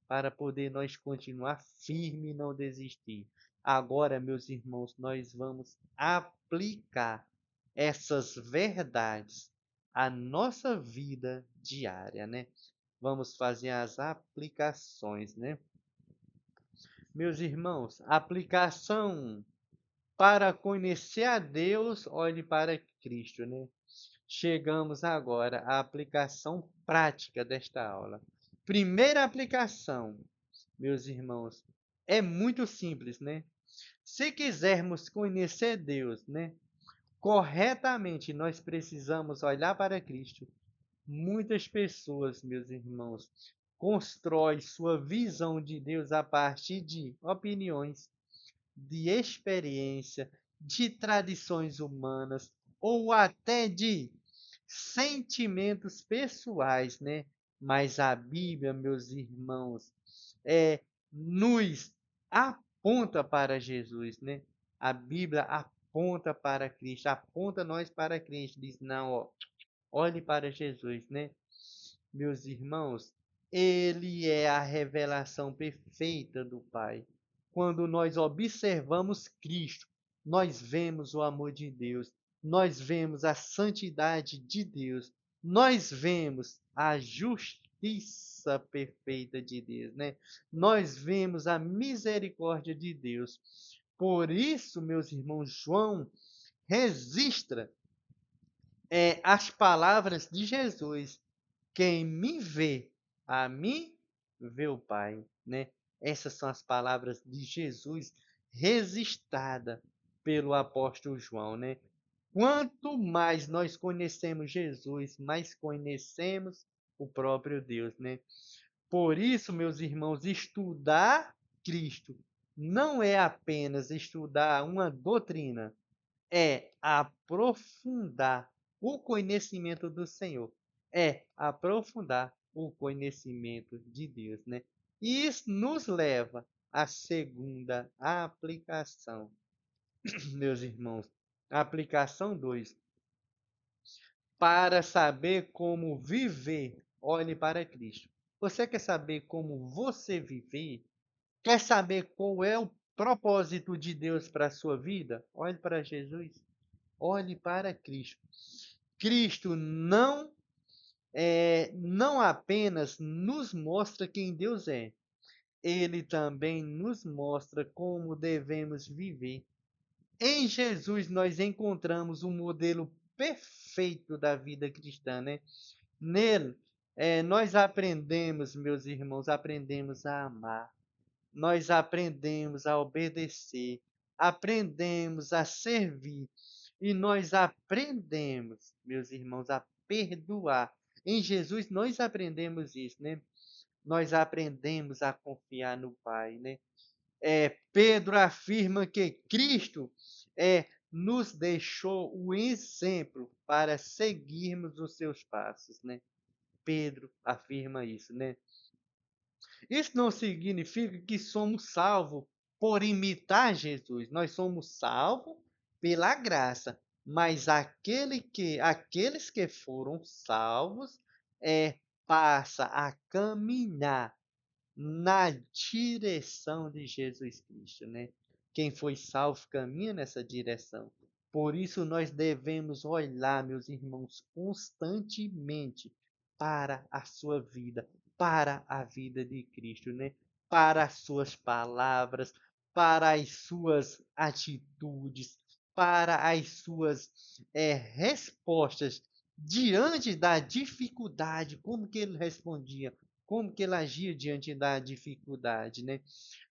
Para poder nós continuar firme e não desistir. Agora, meus irmãos, nós vamos aplicar essas verdades à nossa vida diária, né? Vamos fazer as aplicações, né? Meus irmãos, aplicação para conhecer a Deus, olhe para Cristo, né? Chegamos agora à aplicação prática desta aula. Primeira aplicação, meus irmãos, é muito simples, né? Se quisermos conhecer Deus, né, corretamente, nós precisamos olhar para Cristo. Muitas pessoas, meus irmãos, constroem sua visão de Deus a partir de opiniões, de experiência, de tradições humanas ou até de sentimentos pessoais, né? Mas a Bíblia, meus irmãos, nos aponta para Jesus, né? A Bíblia aponta para Cristo, aponta nós para Cristo, diz: não, ó, olhe para Jesus, né? Meus irmãos, ele é a revelação perfeita do Pai. Quando nós observamos Cristo, nós vemos o amor de Deus, nós vemos a santidade de Deus, nós vemos a justiça perfeita de Deus, né? Nós vemos a misericórdia de Deus. Por isso, meus irmãos, João registra as palavras de Jesus: quem me vê, a mim vê o Pai, né? Essas são as palavras de Jesus registrada pelo apóstolo João, né? Quanto mais nós conhecemos Jesus, mais conhecemos o próprio Deus, né? Por isso, meus irmãos, estudar Cristo não é apenas estudar uma doutrina, é aprofundar o conhecimento do Senhor, é aprofundar o conhecimento de Deus, né? E isso nos leva à segunda aplicação, meus irmãos. Aplicação 2: para saber como viver, olhe para Cristo. Você quer saber como você viver? Quer saber qual é o propósito de Deus para a sua vida? Olhe para Jesus. Olhe para Cristo. Cristo não apenas nos mostra quem Deus é, ele também nos mostra como devemos viver. Em Jesus nós encontramos um modelo perfeito da vida cristã, né? Nele, nós aprendemos, meus irmãos, aprendemos a amar, nós aprendemos a obedecer, aprendemos a servir e nós aprendemos, meus irmãos, a perdoar. Em Jesus nós aprendemos isso, né? Nós aprendemos a confiar no Pai, né? Pedro afirma que Cristo nos deixou o exemplo para seguirmos os seus passos, né? Pedro afirma isso, né? Isso não significa que somos salvos por imitar Jesus. Nós somos salvos pela graça, mas aqueles que foram salvos passa a caminhar na direção de Jesus Cristo, né? Quem foi salvo caminha nessa direção. Por isso nós devemos olhar, meus irmãos, constantemente para a sua vida, para a vida de Cristo, né? Para as suas palavras, para as suas atitudes, para as suas respostas diante da dificuldade, como que ele respondia, como que ele agia diante da dificuldade, né?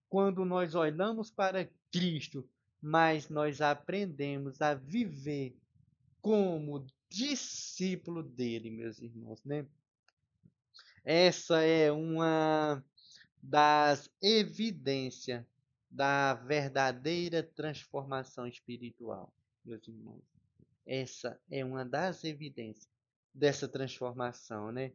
Quando nós olhamos para Cristo, mas nós aprendemos a viver como discípulo dele, meus irmãos, né? Essa é uma das evidências da verdadeira transformação espiritual, meus irmãos. Essa é uma das evidências dessa transformação, né?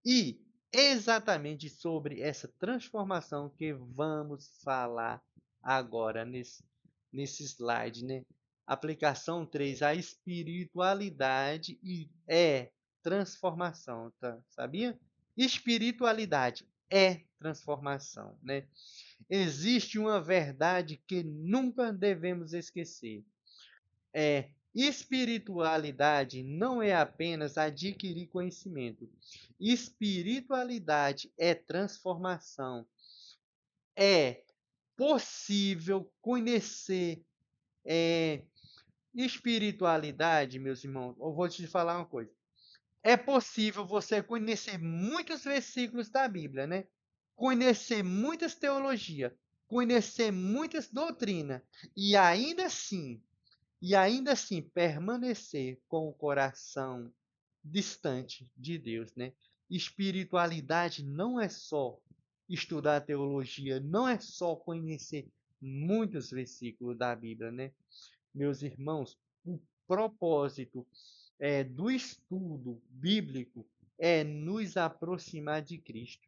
E exatamente sobre essa transformação que vamos falar agora nesse slide, né? Aplicação 3, a espiritualidade é transformação, tá? Sabia? Espiritualidade é transformação, né? Existe uma verdade que nunca devemos esquecer. Espiritualidade não é apenas adquirir conhecimento. Espiritualidade é transformação. É possível conhecer espiritualidade, meus irmãos. Eu vou te falar uma coisa. É possível você conhecer muitos versículos da Bíblia, né? Conhecer muitas teologias, conhecer muitas doutrinas e ainda assim permanecer com o coração distante de Deus, né? Espiritualidade não é só estudar teologia, não é só conhecer muitos versículos da Bíblia, né? Meus irmãos, o propósito do estudo bíblico é nos aproximar de Cristo,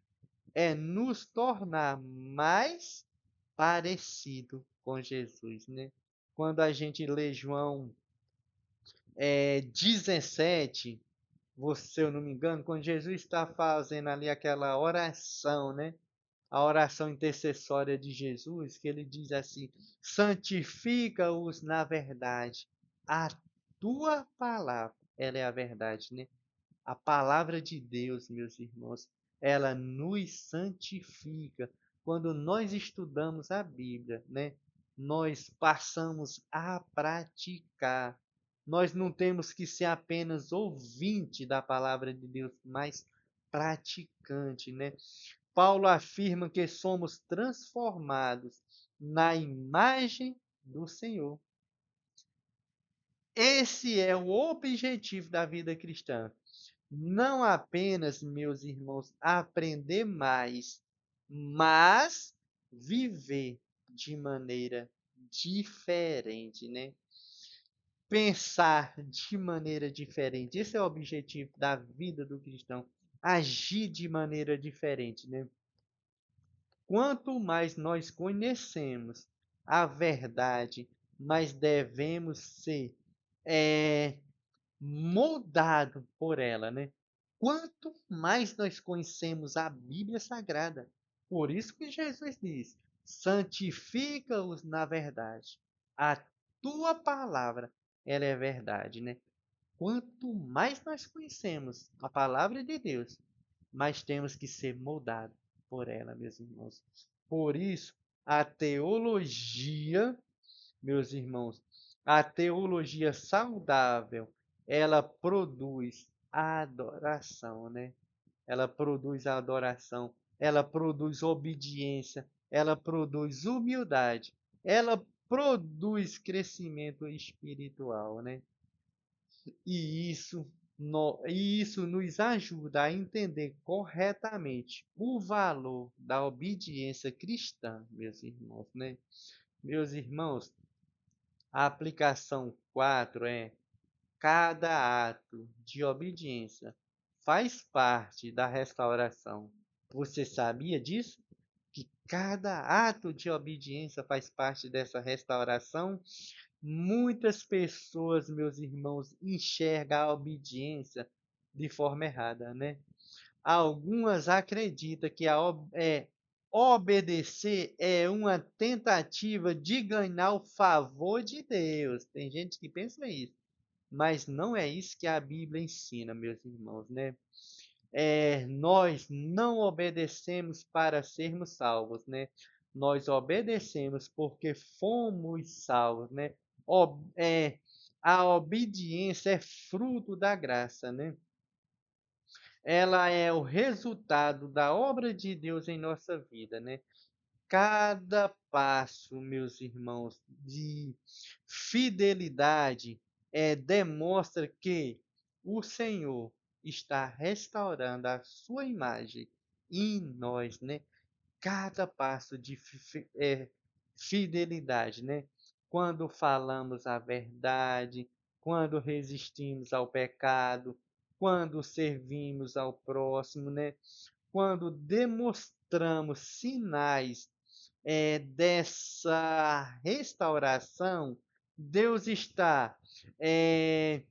é nos tornar mais parecido com Jesus, né? Quando a gente lê João 17, se eu não me engano, quando Jesus está fazendo ali aquela oração, né? A oração intercessória de Jesus, que ele diz assim: santifica-os na verdade. A tua palavra, ela é a verdade, né? A palavra de Deus, meus irmãos, ela nos santifica. Quando nós estudamos a Bíblia, né? Nós passamos a praticar. Nós não temos que ser apenas ouvinte da palavra de Deus, mas praticante, né? Paulo afirma que somos transformados na imagem do Senhor. Esse é o objetivo da vida cristã. Não apenas, meus irmãos, aprender mais, mas viver de maneira diferente, né? Pensar de maneira diferente. Esse é o objetivo da vida do cristão. Agir de maneira diferente, né? Quanto mais nós conhecemos a verdade, mais devemos ser moldado por ela, né? Quanto mais nós conhecemos a Bíblia Sagrada, por isso que Jesus diz: santifica-os na verdade. A tua palavra, ela é verdade, né? Quanto mais nós conhecemos a palavra de Deus, mais temos que ser moldados por ela, meus irmãos. Por isso, a teologia, meus irmãos, a teologia saudável, ela produz a adoração, né? Ela produz a adoração, ela produz obediência, ela produz humildade, ela produz crescimento espiritual, né? E isso nos ajuda a entender corretamente o valor da obediência cristã, meus irmãos, né? Meus irmãos, a aplicação 4 é: cada ato de obediência faz parte da restauração. Você sabia disso? Que cada ato de obediência faz parte dessa restauração? Muitas pessoas, meus irmãos, enxergam a obediência de forma errada, né? Algumas acreditam que obedecer é uma tentativa de ganhar o favor de Deus. Tem gente que pensa isso, mas não é isso que a Bíblia ensina, meus irmãos, né? Nós não obedecemos para sermos salvos, né? Nós obedecemos porque fomos salvos, né? A obediência é fruto da graça, né? Ela é o resultado da obra de Deus em nossa vida, né? Cada passo, meus irmãos, de fidelidade demonstra que o Senhor está restaurando a sua imagem em nós, né? Cada passo de fidelidade, né? Quando falamos a verdade, quando resistimos ao pecado, quando servimos ao próximo, né? quando demonstramos sinais dessa restauração, Deus está eh,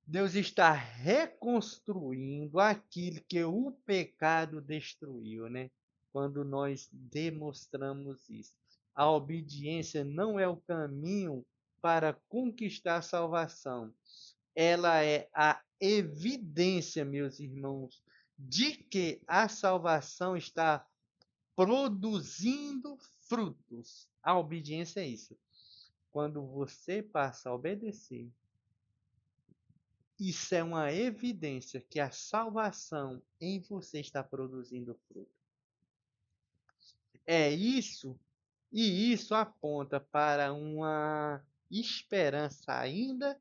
Deus está reconstruindo aquilo que o pecado destruiu, né? Quando nós demonstramos isso. A obediência não é o caminho para conquistar a salvação. Ela é a evidência, meus irmãos, de que a salvação está produzindo frutos. A obediência é isso. Quando você passa a obedecer, isso é uma evidência que a salvação em você está produzindo fruto. É isso, e isso aponta para uma esperança ainda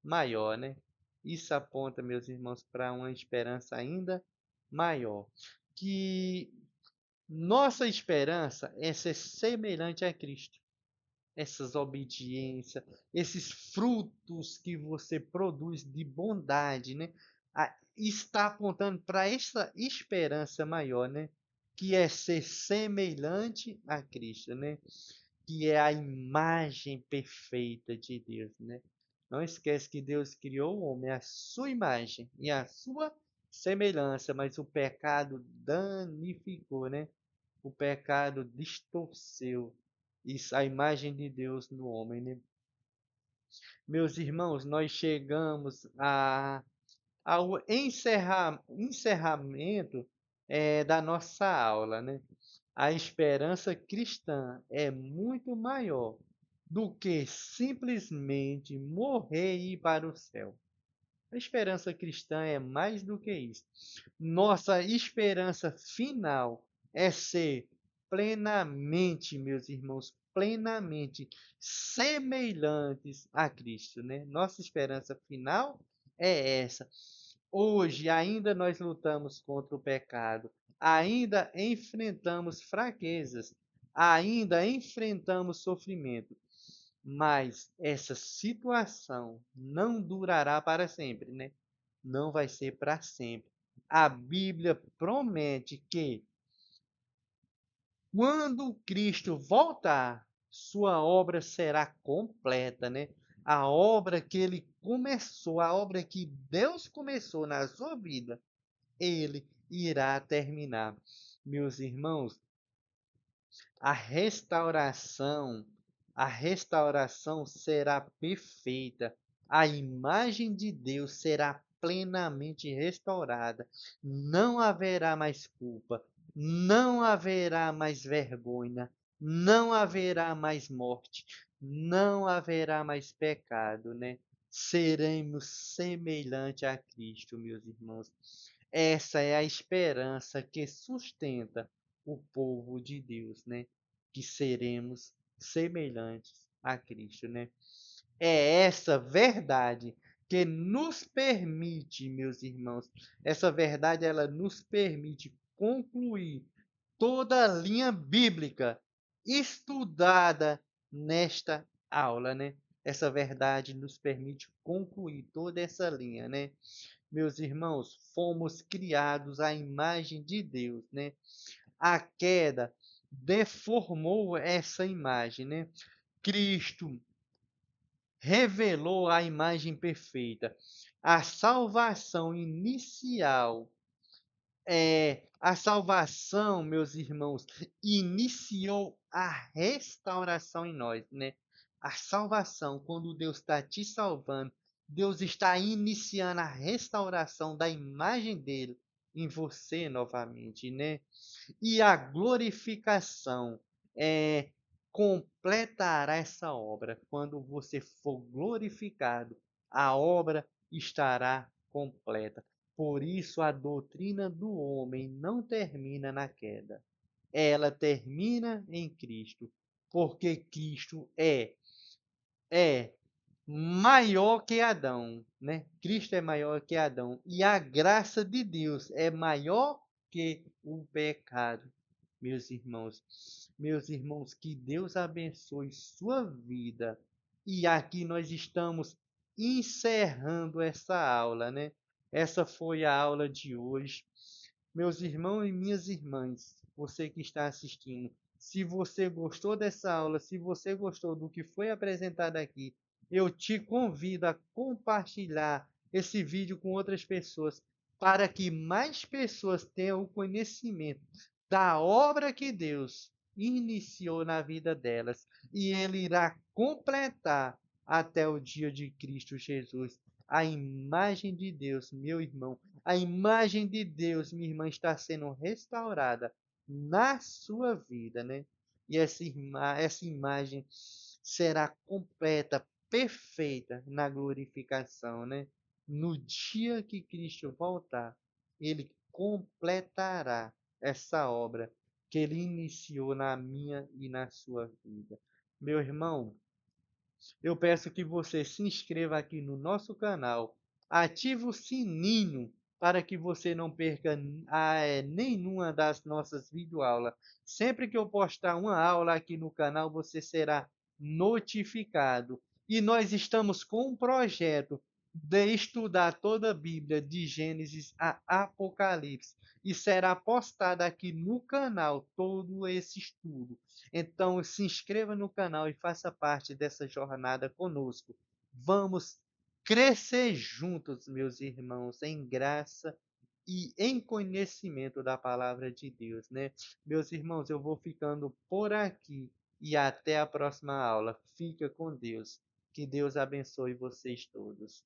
maior, né? Isso aponta, meus irmãos, para uma esperança ainda maior. Que nossa esperança é ser semelhante a Cristo. Essas obediências, esses frutos que você produz de bondade, né? Está apontando para essa esperança maior, né? Que é ser semelhante a Cristo, né? Que é a imagem perfeita de Deus, né? Não esquece que Deus criou o homem à sua imagem e à sua semelhança, mas o pecado danificou, né? O pecado distorceu isso, a imagem de Deus no homem, né? Meus irmãos, nós chegamos ao encerramento da nossa aula, né? A esperança cristã é muito maior do que simplesmente morrer e ir para o céu. A esperança cristã é mais do que isso. Nossa esperança final é ser plenamente, meus irmãos, plenamente semelhantes a Cristo, né? Nossa esperança final é essa. Hoje ainda nós lutamos contra o pecado, ainda enfrentamos fraquezas, ainda enfrentamos sofrimento, mas essa situação não durará para sempre, né? Não vai ser para sempre. A Bíblia promete que quando Cristo voltar, sua obra será completa, né? A obra que ele começou, a obra que Deus começou na sua vida, ele irá terminar. Meus irmãos, a restauração, a restauração será perfeita. A imagem de Deus será plenamente restaurada. Não haverá mais culpa, não haverá mais vergonha, não haverá mais morte, não haverá mais pecado, né? Seremos semelhante a Cristo, meus irmãos. Essa é a esperança que sustenta o povo de Deus, né? Que seremos semelhantes a Cristo, né? É essa verdade que nos permite, meus irmãos, essa verdade ela nos permite concluir toda a linha bíblica estudada nesta aula, né? Essa verdade nos permite concluir toda essa linha, né? Meus irmãos, fomos criados à imagem de Deus, né? A queda deformou essa imagem, né? Cristo revelou a imagem perfeita. A salvação inicial a salvação, meus irmãos, iniciou a restauração em nós, né? A salvação, quando Deus está te salvando, Deus está iniciando a restauração da imagem dele em você novamente, né? E a glorificação completará essa obra. Quando você for glorificado, a obra estará completa. Por isso, a doutrina do homem não termina na queda. Ela termina em Cristo, porque Cristo é maior que Adão, né? Cristo é maior que Adão e a graça de Deus é maior que o pecado, meus irmãos. Meus irmãos, que Deus abençoe sua vida. E aqui nós estamos encerrando essa aula, né? Essa foi a aula de hoje. Meus irmãos e minhas irmãs, você que está assistindo, se você gostou dessa aula, se você gostou do que foi apresentado aqui, eu te convido a compartilhar esse vídeo com outras pessoas, para que mais pessoas tenham o conhecimento da obra que Deus iniciou na vida delas, e Ele irá completar até o dia de Cristo Jesus. A imagem de Deus, meu irmão, a imagem de Deus, minha irmã, está sendo restaurada na sua vida, né? E essa imagem será completa, perfeita na glorificação, né? No dia que Cristo voltar, ele completará essa obra que ele iniciou na minha e na sua vida. Meu irmão, eu peço que você se inscreva aqui no nosso canal, ative o sininho para que você não perca nenhuma das nossas videoaulas. Sempre que eu postar uma aula aqui no canal, você será notificado. E nós estamos com um projeto de estudar toda a Bíblia, de Gênesis a Apocalipse, e será postado aqui no canal todo esse estudo. Então, se inscreva no canal e faça parte dessa jornada conosco. Vamos crescer juntos, meus irmãos, em graça e em conhecimento da palavra de Deus, né? Meus irmãos, eu vou ficando por aqui e até a próxima aula. Fica com Deus. Que Deus abençoe vocês todos.